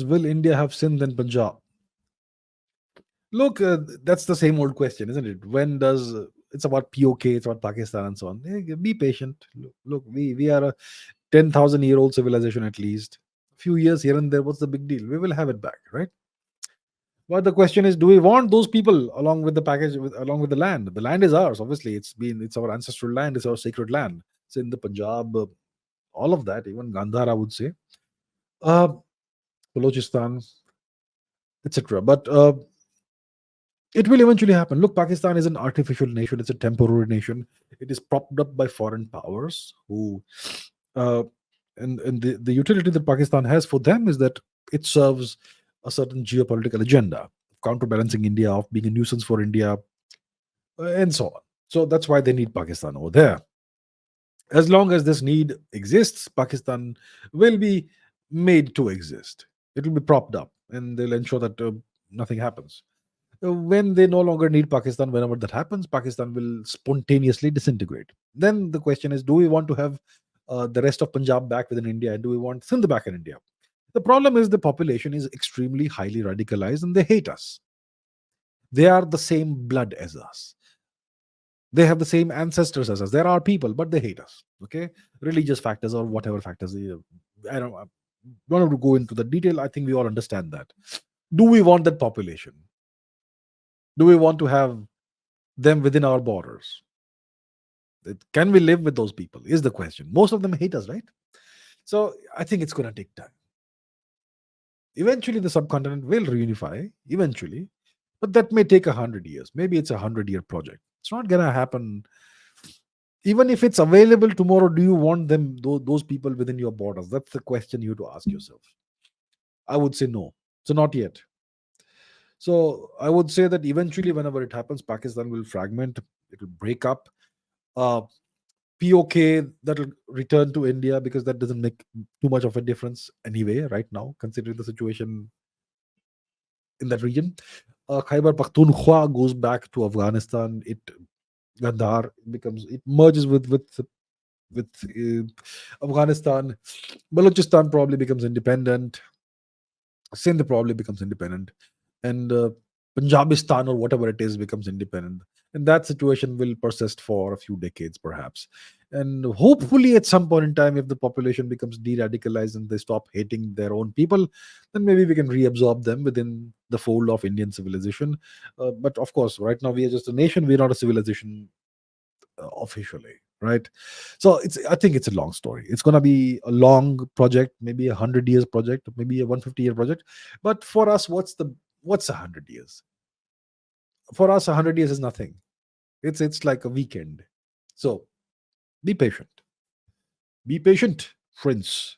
Will India have Sindh and Punjab? Look, that's the same old question, isn't it? When does it's about POK, it's about Pakistan and so on. Be patient. Look, we are a 10,000-year-old civilization at least. A few years here and there, what's the big deal? We will have it back, right? But the question is, do we want those people along with the package, along with the land? The land is ours. Obviously, it's our ancestral land. It's our sacred land. It's in the Punjab, all of that, even Gandhar, I would say, uh, Balochistan, etc. But it will eventually happen. Look, Pakistan is an artificial nation. It's a temporary nation. It is propped up by foreign powers who, uh, and the utility that Pakistan has for them is that it serves a certain geopolitical agenda, counterbalancing India, of being a nuisance for India, and so on. So that's why they need Pakistan over there. As long as this need exists, Pakistan will be made to exist. It will be propped up, and they'll ensure that nothing happens. When they no longer need Pakistan, whenever that happens, Pakistan will spontaneously disintegrate. Then the question is, do we want to have the rest of Punjab back within India, and do we want Sindh back in India? The problem is the population is extremely highly radicalized and they hate us. They are the same blood as us. They have the same ancestors as us. They're our people, but they hate us. Okay, religious factors or whatever factors. I don't have to go into the detail. I think we all understand that. Do we want that population? Do we want to have them within our borders? Can we live with those people? Is the question. Most of them hate us, right? So I think it's going to take time. Eventually, the subcontinent will reunify. Eventually, but that may take 100 years. Maybe it's 100-year project. It's not going to happen. Even if it's available tomorrow, do you want them those people within your borders? That's the question you have to ask yourself. I would say no. So not yet. So I would say that eventually, whenever it happens, Pakistan will fragment. It will break up. Uh, POK that will return to India because that doesn't make too much of a difference anyway right now, considering the situation in that region. Khyber Pakhtunkhwa goes back to Afghanistan. It Gandhar becomes it merges with Afghanistan. Balochistan probably becomes independent. Sindh probably becomes independent, and Punjabistan or whatever it is becomes independent. And that situation will persist for a few decades, perhaps. And hopefully, at some point in time, if the population becomes de-radicalized and they stop hating their own people, then maybe we can reabsorb them within the fold of Indian civilization. But of course, right now we are just a nation; we're not a civilization officially, right? So I think it's a long story. It's going to be a long project, maybe 100 years project, maybe a 150-year project. But for us, what's 100 years? For us, 100 years is nothing. It's like a weekend. So be patient. Be patient, friends.